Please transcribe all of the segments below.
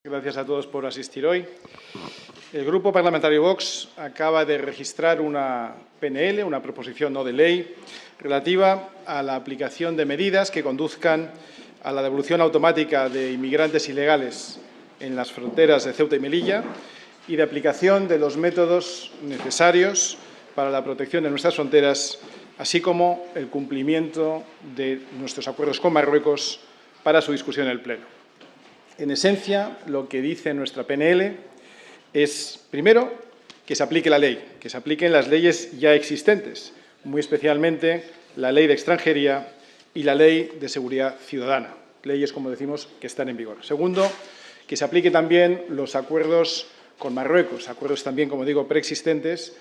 Gracias a todos por asistir hoy. El Grupo Parlamentario Vox acaba de registrar una PNL, una proposición no de ley, relativa a la aplicación de medidas que conduzcan a la devolución automática de inmigrantes ilegales en las fronteras de Ceuta y Melilla y de aplicación de los métodos necesarios para la protección de nuestras fronteras, así como el cumplimiento de nuestros acuerdos con Marruecos para su discusión en el Pleno. En esencia, lo que dice nuestra PNL es, primero, que se aplique la ley, que se apliquen las leyes ya existentes, muy especialmente la Ley de Extranjería y la Ley de Seguridad Ciudadana, leyes, como decimos, que están en vigor. Segundo, que se apliquen también los acuerdos con Marruecos, acuerdos también, como digo, preexistentes,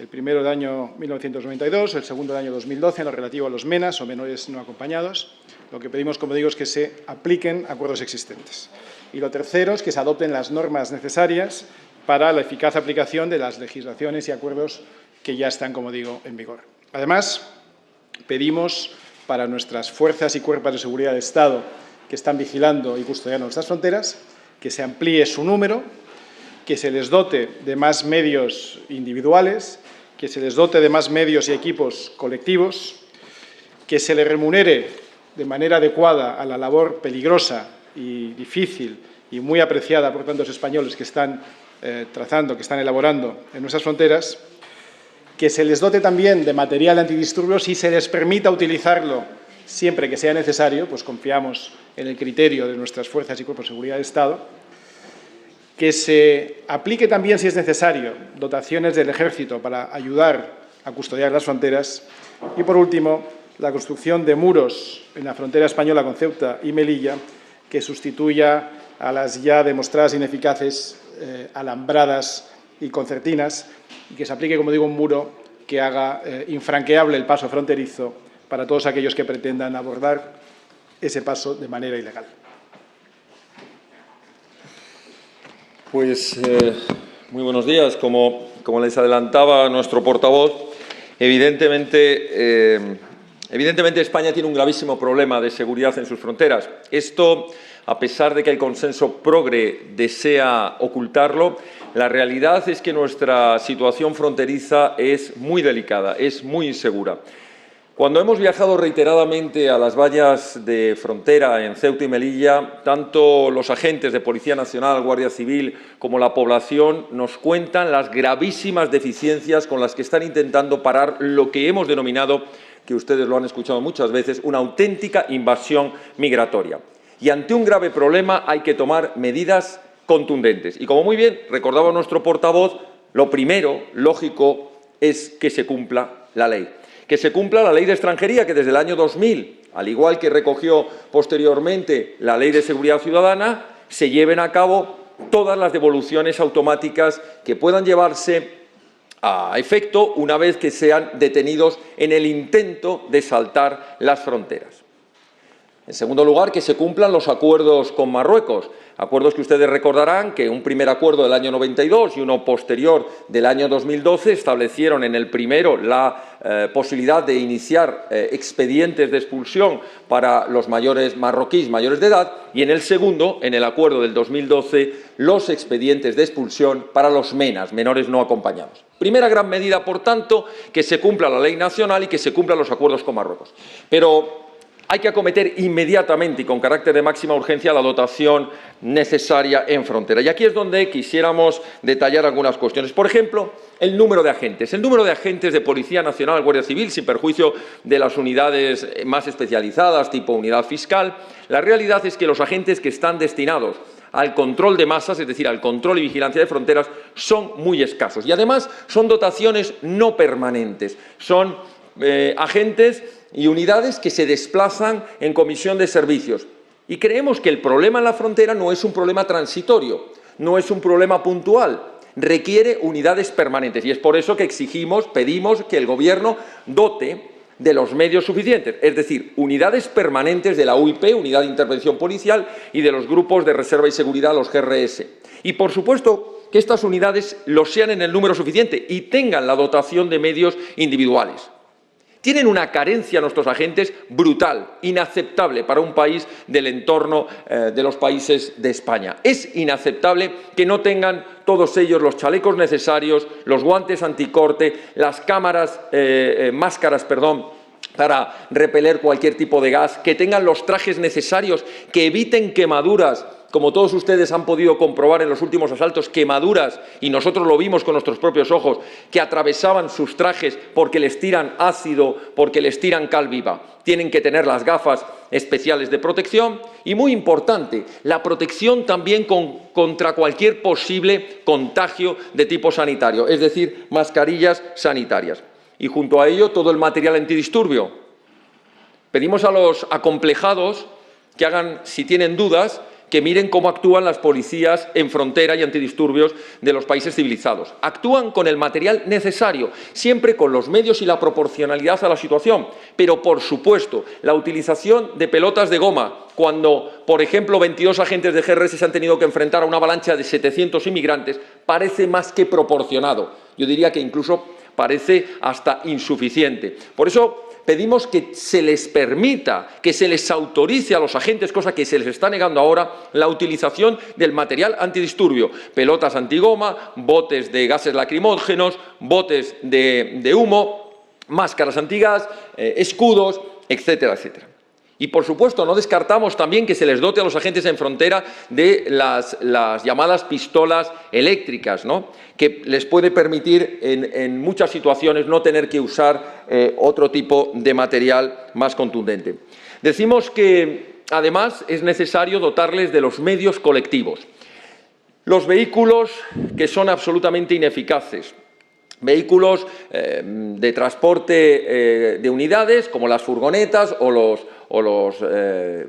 el primero del año 1992, el segundo del año 2012, en lo relativo a los MENAs o menores no acompañados. Lo que pedimos, como digo, es que se apliquen acuerdos existentes. Y lo tercero es que se adopten las normas necesarias para la eficaz aplicación de las legislaciones y acuerdos que ya están, como digo, en vigor. Además, pedimos para nuestras fuerzas y cuerpos de seguridad de Estado que están vigilando y custodiando nuestras fronteras que se amplíe su número, que se les dote de más medios individuales, que se les dote de más medios y equipos colectivos, que se les remunere de manera adecuada a la labor peligrosa y difícil y muy apreciada por tantos españoles que están trazando, que están elaborando en nuestras fronteras, que se les dote también de material antidisturbios y se les permita utilizarlo siempre que sea necesario, pues confiamos en el criterio de nuestras fuerzas y cuerpos de seguridad de Estado, que se aplique también, si es necesario, dotaciones del Ejército para ayudar a custodiar las fronteras y, por último, la construcción de muros en la frontera española con Ceuta y Melilla que sustituya a las ya demostradas ineficaces alambradas y concertinas y que se aplique, como digo, un muro que haga infranqueable el paso fronterizo para todos aquellos que pretendan abordar ese paso de manera ilegal. Pues muy buenos días. Como les adelantaba nuestro portavoz, evidentemente España tiene un gravísimo problema de seguridad en sus fronteras. Esto, a pesar de que el consenso progre desea ocultarlo, la realidad es que nuestra situación fronteriza es muy delicada, es muy insegura. Cuando hemos viajado reiteradamente a las vallas de frontera en Ceuta y Melilla, tanto los agentes de Policía Nacional, Guardia Civil, como la población nos cuentan las gravísimas deficiencias con las que están intentando parar lo que hemos denominado, que ustedes lo han escuchado muchas veces, una auténtica invasión migratoria. Y ante un grave problema hay que tomar medidas contundentes. Y como muy bien recordaba nuestro portavoz, lo primero, lógico, es que se cumpla la ley. Que se cumpla la Ley de Extranjería, que desde el año 2000, al igual que recogió posteriormente la Ley de Seguridad Ciudadana, se lleven a cabo todas las devoluciones automáticas que puedan llevarse a efecto una vez que sean detenidos en el intento de saltar las fronteras. En segundo lugar, que se cumplan los acuerdos con Marruecos, acuerdos que ustedes recordarán que un primer acuerdo del año 92 y uno posterior del año 2012 establecieron en el primero la posibilidad de iniciar expedientes de expulsión para los mayores marroquíes mayores de edad y en el segundo, en el acuerdo del 2012, los expedientes de expulsión para los MENAs, menores no acompañados. Primera gran medida, por tanto, que se cumpla la ley nacional y que se cumplan los acuerdos con Marruecos. Pero hay que acometer inmediatamente y con carácter de máxima urgencia la dotación necesaria en frontera. Y aquí es donde quisiéramos detallar algunas cuestiones. Por ejemplo, el número de agentes. El número de agentes de Policía Nacional, Guardia Civil, sin perjuicio de las unidades más especializadas, tipo unidad fiscal. La realidad es que los agentes que están destinados al control de masas, es decir, al control y vigilancia de fronteras, son muy escasos. Y además son dotaciones no permanentes. Son agentes y unidades que se desplazan en comisión de servicios. Y creemos que el problema en la frontera no es un problema transitorio, no es un problema puntual, requiere unidades permanentes. Y es por eso que pedimos que el Gobierno dote de los medios suficientes, es decir, unidades permanentes de la UIP, Unidad de Intervención Policial, y de los grupos de reserva y seguridad, los GRS. Y, por supuesto, que estas unidades lo sean en el número suficiente y tengan la dotación de medios individuales. Tienen una carencia nuestros agentes brutal, inaceptable para un país del entorno de los países de España. Es inaceptable que no tengan todos ellos los chalecos necesarios, los guantes anticorte, las máscaras, para repeler cualquier tipo de gas, que tengan los trajes necesarios, que eviten quemaduras, como todos ustedes han podido comprobar en los últimos asaltos, quemaduras, y nosotros lo vimos con nuestros propios ojos, que atravesaban sus trajes porque les tiran ácido, porque les tiran cal viva. Tienen que tener las gafas especiales de protección y, muy importante, la protección también contra cualquier posible contagio de tipo sanitario, es decir, mascarillas sanitarias. Y junto a ello todo el material antidisturbio. Pedimos a los acomplejados que hagan, si tienen dudas, que miren cómo actúan las policías en frontera y antidisturbios de los países civilizados. Actúan con el material necesario, siempre con los medios y la proporcionalidad a la situación, pero, por supuesto, la utilización de pelotas de goma, cuando, por ejemplo, 22 agentes de GRS se han tenido que enfrentar a una avalancha de 700 inmigrantes, parece más que proporcionado. Yo diría que incluso parece hasta insuficiente. Por eso pedimos que se les permita, que se les autorice a los agentes, cosa que se les está negando ahora, la utilización del material antidisturbio, pelotas antigoma, botes de gases lacrimógenos, botes de humo, máscaras antigas, escudos, etcétera, etcétera. Y, por supuesto, no descartamos también que se les dote a los agentes en frontera de las llamadas pistolas eléctricas, ¿no?, que les puede permitir en muchas situaciones no tener que usar otro tipo de material más contundente. Decimos que, además, es necesario dotarles de los medios colectivos. Los vehículos que son absolutamente ineficaces, vehículos de transporte de unidades, como las furgonetas o los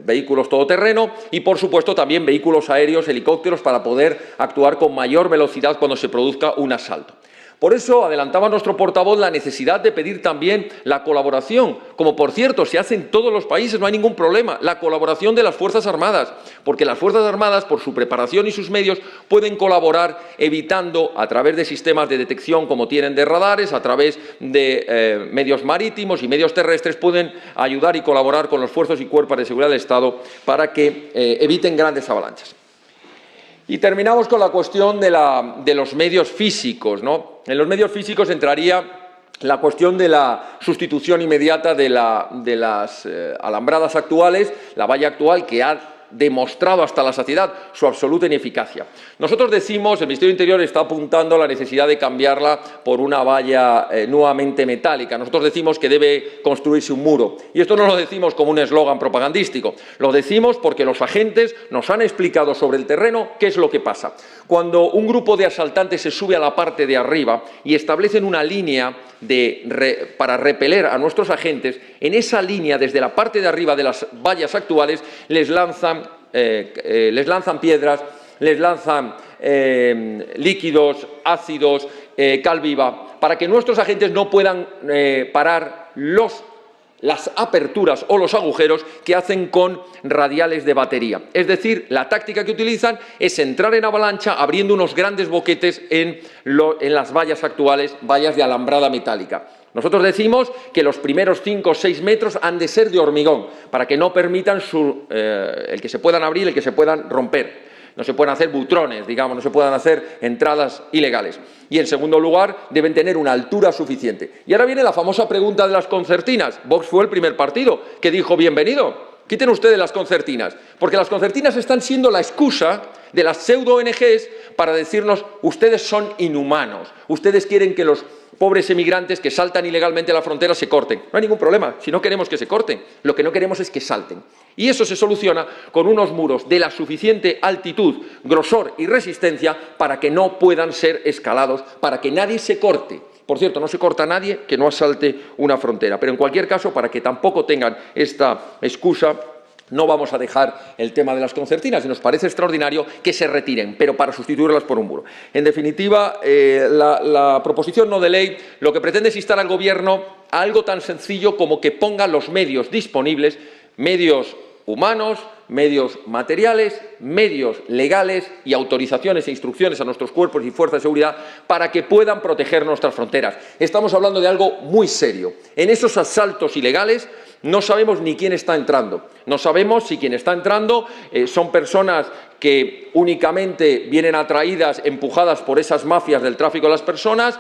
vehículos todoterreno, y, por supuesto, también vehículos aéreos, helicópteros, para poder actuar con mayor velocidad cuando se produzca un asalto. Por eso adelantaba nuestro portavoz la necesidad de pedir también la colaboración, como por cierto se hace en todos los países, no hay ningún problema, la colaboración de las Fuerzas Armadas, porque las Fuerzas Armadas, por su preparación y sus medios, pueden colaborar evitando, a través de sistemas de detección como tienen de radares, a través de medios marítimos y medios terrestres, pueden ayudar y colaborar con los esfuerzos y cuerpos de seguridad del Estado para que eviten grandes avalanchas. Y terminamos con la cuestión de los medios físicos, ¿no? En los medios físicos entraría la cuestión de la sustitución inmediata de las alambradas actuales, la valla actual, que ha demostrado hasta la saciedad su absoluta ineficacia. Nosotros decimos, el Ministerio del Interior está apuntando a la necesidad de cambiarla por una valla nuevamente metálica. Nosotros decimos que debe construirse un muro. Y esto no lo decimos como un eslogan propagandístico, lo decimos porque los agentes nos han explicado sobre el terreno qué es lo que pasa. Cuando un grupo de asaltantes se sube a la parte de arriba y establecen una línea para repeler a nuestros agentes, en esa línea, desde la parte de arriba de las vallas actuales, les lanzan piedras, les lanzan líquidos, ácidos, cal viva, para que nuestros agentes no puedan parar las aperturas o los agujeros que hacen con radiales de batería. Es decir, la táctica que utilizan es entrar en avalancha abriendo unos grandes boquetes en las vallas actuales, vallas de alambrada metálica. Nosotros decimos que los primeros 5 o 6 metros han de ser de hormigón, para que no permitan el que se puedan abrir, el que se puedan romper. No se pueden hacer butrones, digamos, no se puedan hacer entradas ilegales. Y, en segundo lugar, deben tener una altura suficiente. Y ahora viene la famosa pregunta de las concertinas. Vox fue el primer partido que dijo bienvenido. Quiten ustedes las concertinas, porque las concertinas están siendo la excusa de las pseudo-ONGs para decirnos ustedes son inhumanos, ustedes quieren que los pobres emigrantes que saltan ilegalmente a la frontera se corten. No hay ningún problema, si no queremos que se corten, lo que no queremos es que salten. Y eso se soluciona con unos muros de la suficiente altitud, grosor y resistencia para que no puedan ser escalados, para que nadie se corte. Por cierto, no se corta a nadie que no asalte una frontera, pero en cualquier caso, para que tampoco tengan esta excusa, no vamos a dejar el tema de las concertinas y nos parece extraordinario que se retiren, pero para sustituirlas por un muro. En definitiva, la proposición no de ley lo que pretende es instar al Gobierno a algo tan sencillo como que ponga los medios disponibles, medios humanos, medios materiales, medios legales y autorizaciones e instrucciones a nuestros cuerpos y fuerzas de seguridad para que puedan proteger nuestras fronteras. Estamos hablando de algo muy serio. En esos asaltos ilegales no sabemos ni quién está entrando. No sabemos si quien está entrando son personas que únicamente vienen atraídas, empujadas por esas mafias del tráfico de las personas,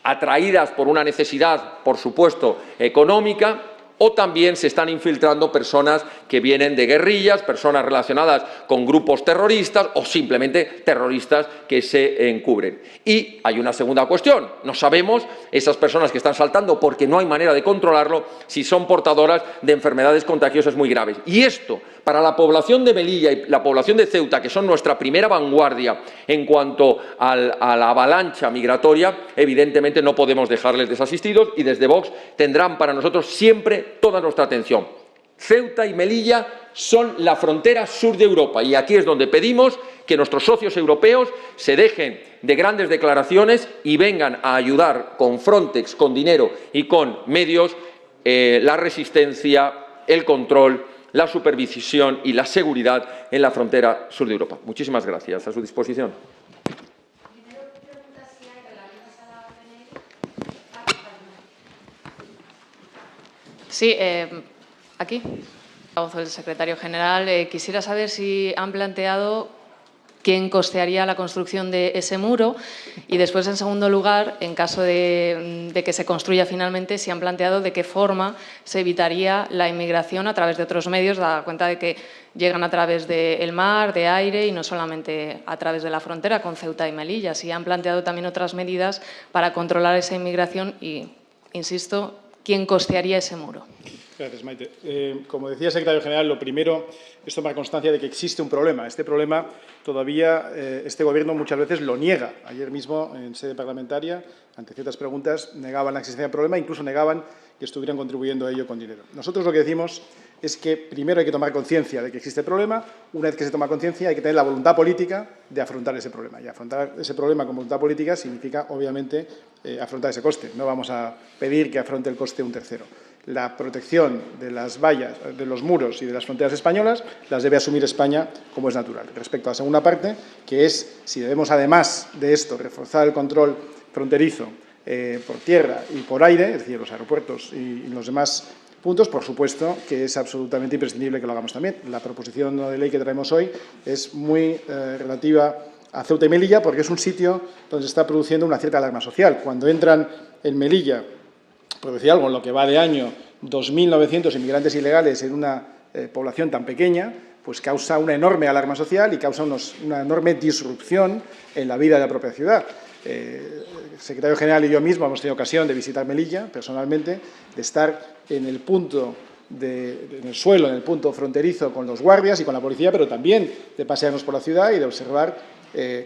atraídas por una necesidad, por supuesto, económica, o también se están infiltrando personas que vienen de guerrillas, personas relacionadas con grupos terroristas o simplemente terroristas que se encubren. Y hay una segunda cuestión. No sabemos, esas personas que están saltando, porque no hay manera de controlarlo, si son portadoras de enfermedades contagiosas muy graves. Y esto, para la población de Melilla y la población de Ceuta, que son nuestra primera vanguardia en cuanto a la avalancha migratoria, evidentemente no podemos dejarles desasistidos y desde Vox tendrán para nosotros siempre toda nuestra atención. Ceuta y Melilla son la frontera sur de Europa y aquí es donde pedimos que nuestros socios europeos se dejen de grandes declaraciones y vengan a ayudar con Frontex, con dinero y con medios la resistencia, el control, la supervisión y la seguridad en la frontera sur de Europa. Muchísimas gracias. A su disposición. Sí, aquí, la voz del secretario general. Quisiera saber si han planteado quién costearía la construcción de ese muro y después, en segundo lugar, en caso de que se construya finalmente, si han planteado de qué forma se evitaría la inmigración a través de otros medios, dada cuenta de que llegan a través del mar, de aire y no solamente a través de la frontera con Ceuta y Melilla. Si han planteado también otras medidas para controlar esa inmigración y, insisto, ¿quién costearía ese muro? Gracias, Maite. Como decía el secretario general, lo primero es tomar constancia de que existe un problema. Este problema todavía este Gobierno muchas veces lo niega. Ayer mismo, en sede parlamentaria, ante ciertas preguntas, negaban la existencia del problema, incluso negaban que estuvieran contribuyendo a ello con dinero. Nosotros lo que decimos es que primero hay que tomar conciencia de que existe el problema. Una vez que se toma conciencia, hay que tener la voluntad política de afrontar ese problema. Y afrontar ese problema con voluntad política significa, obviamente, afrontar ese coste. No vamos a pedir que afronte el coste un tercero. La protección de las vallas, de los muros y de las fronteras españolas las debe asumir España como es natural. Respecto a la segunda parte, que es si debemos, además de esto, reforzar el control fronterizo por tierra y por aire, es decir, los aeropuertos y los demás puntos, por supuesto que es absolutamente imprescindible que lo hagamos también. La proposición de ley que traemos hoy es muy relativa a Ceuta y Melilla porque es un sitio donde se está produciendo una cierta alarma social. Cuando entran en Melilla, por decir algo, en lo que va de año, 2.900 inmigrantes ilegales en una población tan pequeña, pues causa una enorme alarma social y causa una enorme disrupción en la vida de la propia ciudad. El secretario general y yo mismo hemos tenido ocasión de visitar Melilla, personalmente, de estar en el punto, en el suelo, en el punto fronterizo con los guardias y con la policía, pero también de pasearnos por la ciudad y de observar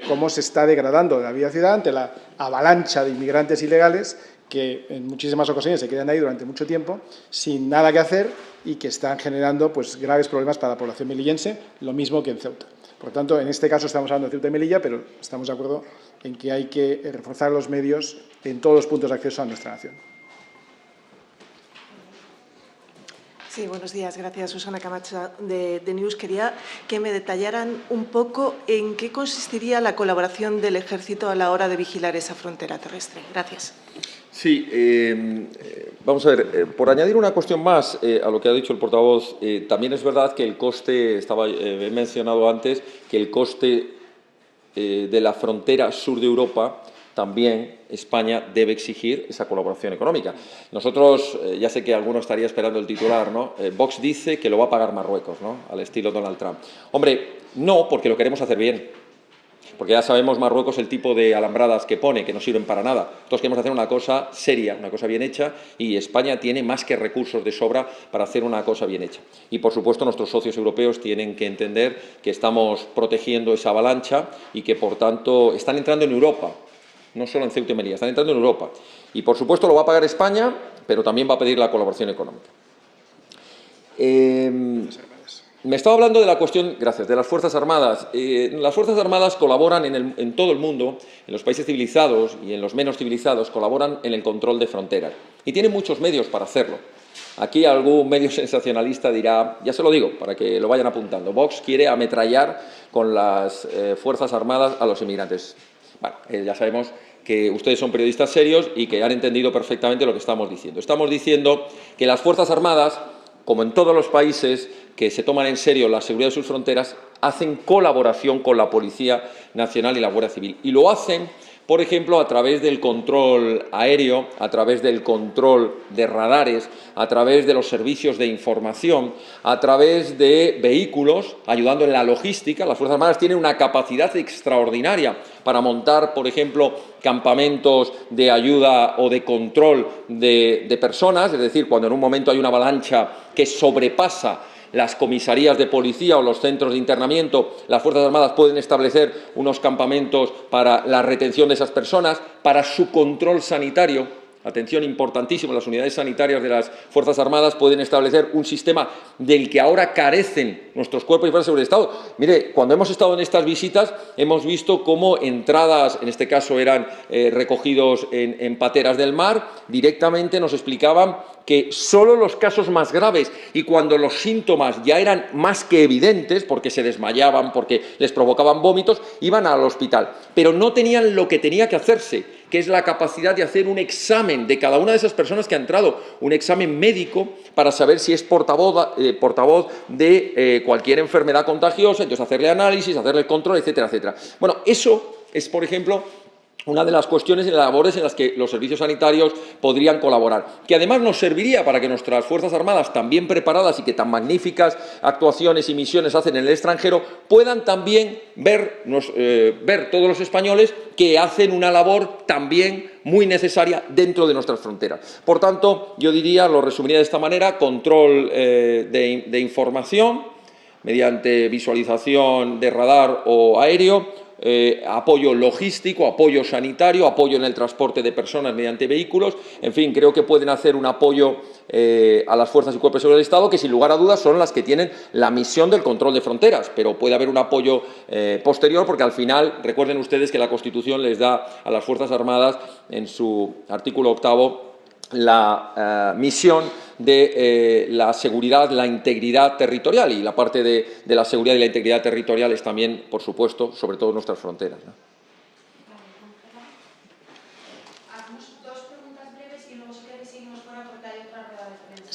cómo se está degradando la vida ciudad ante la avalancha de inmigrantes ilegales que en muchísimas ocasiones se quedan ahí durante mucho tiempo sin nada que hacer y que están generando pues, graves problemas para la población melillense, lo mismo que en Ceuta. Por tanto, en este caso estamos hablando de Ceuta y Melilla, pero estamos de acuerdo en que hay que reforzar los medios en todos los puntos de acceso a nuestra nación. Sí, buenos días. Gracias, Susana Camacho, de News. Quería que me detallaran un poco en qué consistiría la colaboración del Ejército a la hora de vigilar esa frontera terrestre. Gracias. Sí, vamos a ver, por añadir una cuestión más a lo que ha dicho el portavoz, también es verdad que el coste, he mencionado antes, que el coste de la frontera sur de Europa, también España debe exigir esa colaboración económica. Nosotros, ya sé que alguno estaría esperando el titular, ¿no? Vox dice que lo va a pagar Marruecos, ¿no? Al estilo Donald Trump. Hombre, no, porque lo queremos hacer bien. Porque ya sabemos Marruecos el tipo de alambradas que pone, que no sirven para nada. Nosotros queremos hacer una cosa seria, una cosa bien hecha, y España tiene más que recursos de sobra para hacer una cosa bien hecha. Y, por supuesto, nuestros socios europeos tienen que entender que estamos protegiendo esa avalancha y que, por tanto, están entrando en Europa, no solo en Ceuta y Melilla, están entrando en Europa. Y, por supuesto, lo va a pagar España, pero también va a pedir la colaboración económica. Me estaba hablando de la cuestión, gracias, de las Fuerzas Armadas. Las Fuerzas Armadas colaboran en todo el mundo, en los países civilizados y en los menos civilizados, colaboran en el control de fronteras. Y tienen muchos medios para hacerlo. Aquí algún medio sensacionalista dirá, ya se lo digo, para que lo vayan apuntando, Vox quiere ametrallar con las Fuerzas Armadas a los inmigrantes. Bueno, ya sabemos que ustedes son periodistas serios y que han entendido perfectamente lo que estamos diciendo. Estamos diciendo que las Fuerzas Armadas, como en todos los países que se toman en serio la seguridad de sus fronteras, hacen colaboración con la Policía Nacional y la Guardia Civil. Y lo hacen, por ejemplo, a través del control aéreo, a través del control de radares, a través de los servicios de información, a través de vehículos, ayudando en la logística. Las Fuerzas Armadas tienen una capacidad extraordinaria para montar, por ejemplo, campamentos de ayuda o de control de personas, es decir, cuando en un momento hay una avalancha que sobrepasa las comisarías de policía o los centros de internamiento, las Fuerzas Armadas pueden establecer unos campamentos para la retención de esas personas, para su control sanitario. Atención, importantísimo, las unidades sanitarias de las Fuerzas Armadas pueden establecer un sistema del que ahora carecen nuestros cuerpos y fuerzas de seguridad del Estado. Mire, cuando hemos estado en estas visitas hemos visto cómo entradas, en este caso eran recogidos en pateras del mar, directamente nos explicaban que solo los casos más graves y cuando los síntomas ya eran más que evidentes, porque se desmayaban, porque les provocaban vómitos, iban al hospital. Pero no tenían lo que tenía que hacerse, que es la capacidad de hacer un examen de cada una de esas personas que ha entrado, un examen médico para saber si es portavoz de cualquier enfermedad contagiosa, entonces hacerle análisis, hacerle el control, etcétera, etcétera. Bueno, eso es, por ejemplo, una de las cuestiones y labores en las que los servicios sanitarios podrían colaborar, que además nos serviría para que nuestras Fuerzas Armadas, tan bien preparadas y que tan magníficas actuaciones y misiones hacen en el extranjero, puedan también ver todos los españoles que hacen una labor también muy necesaria dentro de nuestras fronteras. Por tanto, yo diría, lo resumiría de esta manera: control de información mediante visualización de radar o aéreo, apoyo logístico, apoyo sanitario, apoyo en el transporte de personas mediante vehículos. En fin, creo que pueden hacer un apoyo a las fuerzas y cuerpos de seguridad del Estado, que sin lugar a dudas son las que tienen la misión del control de fronteras, pero puede haber un apoyo posterior, porque al final, recuerden ustedes que la Constitución les da a las Fuerzas Armadas, en su artículo 8º, la misión de la seguridad, la integridad territorial, y la parte de la seguridad y la integridad territorial es también, por supuesto, sobre todo nuestras fronteras, ¿no? Hacemos dos preguntas breves y luego si queréis seguimos fuera porque hay otra rueda de prensa.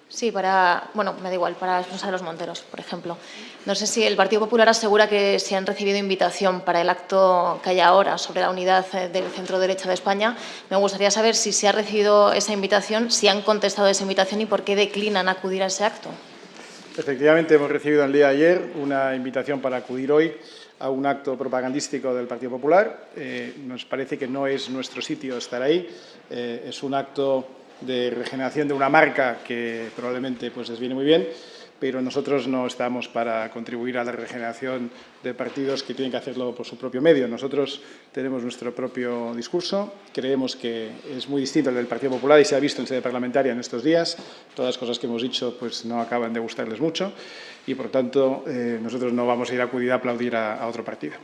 Sí, bueno, me da igual, para expulsar a los Monteros, por ejemplo. No sé si el Partido Popular asegura que si han recibido invitación para el acto que hay ahora sobre la unidad del centro-derecha de España. Me gustaría saber si se ha recibido esa invitación, si han contestado esa invitación y por qué declinan acudir a ese acto. Efectivamente, hemos recibido el día de ayer una invitación para acudir hoy a un acto propagandístico del Partido Popular. Nos parece que no es nuestro sitio estar ahí. Es un acto de regeneración de una marca que probablemente les viene muy bien, pero nosotros no estamos para contribuir a la regeneración de partidos que tienen que hacerlo por su propio medio. Nosotros tenemos nuestro propio discurso, creemos que es muy distinto al del Partido Popular y se ha visto en sede parlamentaria en estos días. Todas las cosas que hemos dicho no acaban de gustarles mucho y, por tanto, nosotros no vamos a ir a acudir a aplaudir a otro partido.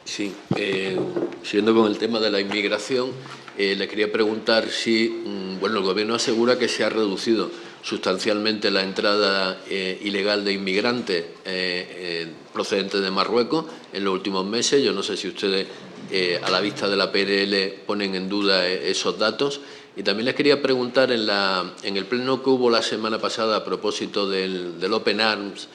Sí, siguiendo con el tema de la inmigración, le quería preguntar si, el Gobierno asegura que se ha reducido sustancialmente la entrada ilegal de inmigrantes procedentes de Marruecos en los últimos meses. Yo no sé si ustedes, a la vista de la PNL, ponen en duda esos datos. Y también les quería preguntar, en el pleno que hubo la semana pasada a propósito del Open Arms,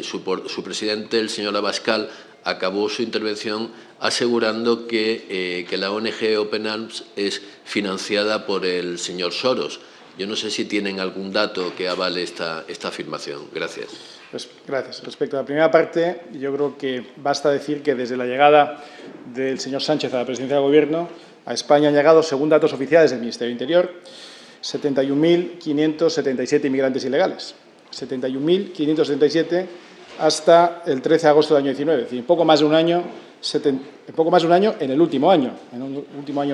su presidente, el señor Abascal, acabó su intervención asegurando que la ONG Open Arms es financiada por el señor Soros. Yo no sé si tienen algún dato que avale esta afirmación. Gracias. Pues, gracias. Respecto a la primera parte, yo creo que basta decir que desde la llegada del señor Sánchez a la presidencia del Gobierno, a España han llegado, según datos oficiales del Ministerio del Interior, 71.577 inmigrantes ilegales. 71.577 hasta el 13 de agosto del año 19, es decir, poco más de un año en el último año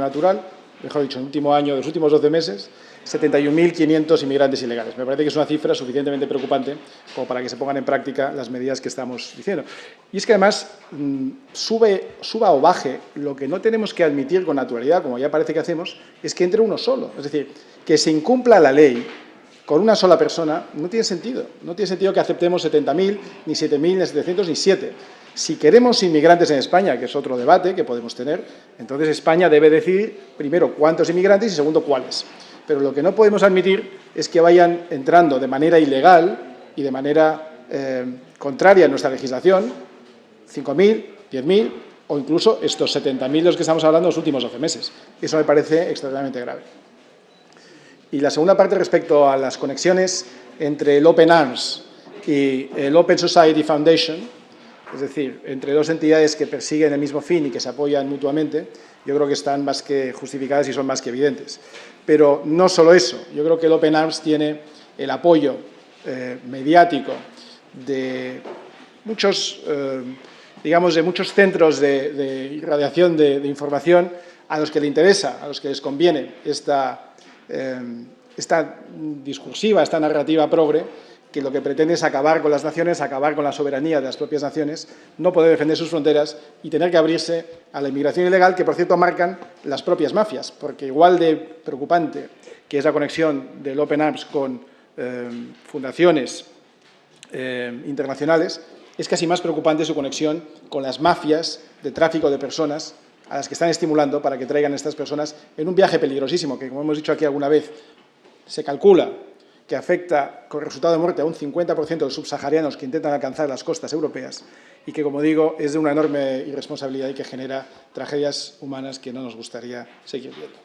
natural, mejor dicho, en el último año, de los últimos 12 meses, 71.500 inmigrantes ilegales. Me parece que es una cifra suficientemente preocupante como para que se pongan en práctica las medidas que estamos diciendo. Y es que además suba o baje, lo que no tenemos que admitir con naturalidad, como ya parece que hacemos, es que entre uno solo. Es decir, que se incumpla la ley con una sola persona no tiene sentido. No tiene sentido que aceptemos 70.000, ni 7.000, ni 700, ni 7. Si queremos inmigrantes en España, que es otro debate que podemos tener, entonces España debe decidir, primero, cuántos inmigrantes y, segundo, cuáles. Pero lo que no podemos admitir es que vayan entrando de manera ilegal y de manera contraria a nuestra legislación 5.000, 10.000 o incluso estos 70.000 de los que estamos hablando en los últimos 12 meses. Eso me parece extremadamente grave. Y la segunda parte respecto a las conexiones entre el Open Arms y el Open Society Foundation, es decir, entre dos entidades que persiguen el mismo fin y que se apoyan mutuamente, yo creo que están más que justificadas y son más que evidentes. Pero no solo eso, yo creo que el Open Arms tiene el apoyo mediático de muchos, digamos, de muchos centros de irradiación de información a los que les interesa, a los que les conviene esta discursiva, esta narrativa progre, que lo que pretende es acabar con las naciones, acabar con la soberanía de las propias naciones, no poder defender sus fronteras y tener que abrirse a la inmigración ilegal, que, por cierto, marcan las propias mafias, porque igual de preocupante que es la conexión del Open Arms con fundaciones internacionales, es casi más preocupante su conexión con las mafias de tráfico de personas a las que están estimulando para que traigan a estas personas en un viaje peligrosísimo, que, como hemos dicho aquí alguna vez, se calcula que afecta con resultado de muerte a un 50% de los subsaharianos que intentan alcanzar las costas europeas y que, como digo, es de una enorme irresponsabilidad y que genera tragedias humanas que no nos gustaría seguir viendo.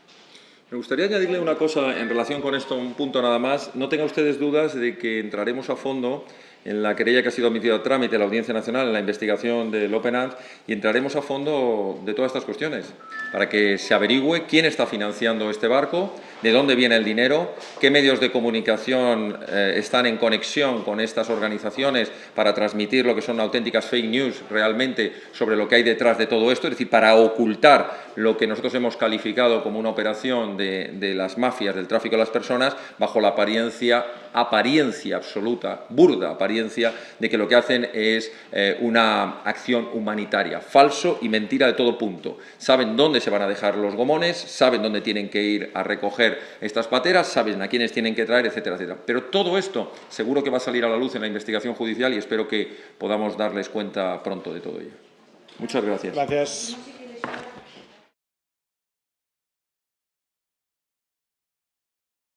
Me gustaría añadirle una cosa en relación con esto, un punto nada más. No tengan ustedes dudas de que entraremos a fondo en la querella que ha sido admitida a trámite de la Audiencia Nacional, en la investigación del Open Arms, y entraremos a fondo de todas estas cuestiones, para que se averigüe quién está financiando este barco, de dónde viene el dinero, qué medios de comunicación están en conexión con estas organizaciones para transmitir lo que son auténticas fake news realmente sobre lo que hay detrás de todo esto, es decir, para ocultar lo que nosotros hemos calificado como una operación de las mafias del tráfico de las personas bajo la apariencia absoluta, burda apariencia, de que lo que hacen es una acción humanitaria. Falso y mentira de todo punto. Saben dónde se van a dejar los gomones, saben dónde tienen que ir a recoger estas pateras, saben a quiénes tienen que traer, etcétera, etcétera. Pero todo esto seguro que va a salir a la luz en la investigación judicial y espero que podamos darles cuenta pronto de todo ello. Muchas gracias. Gracias.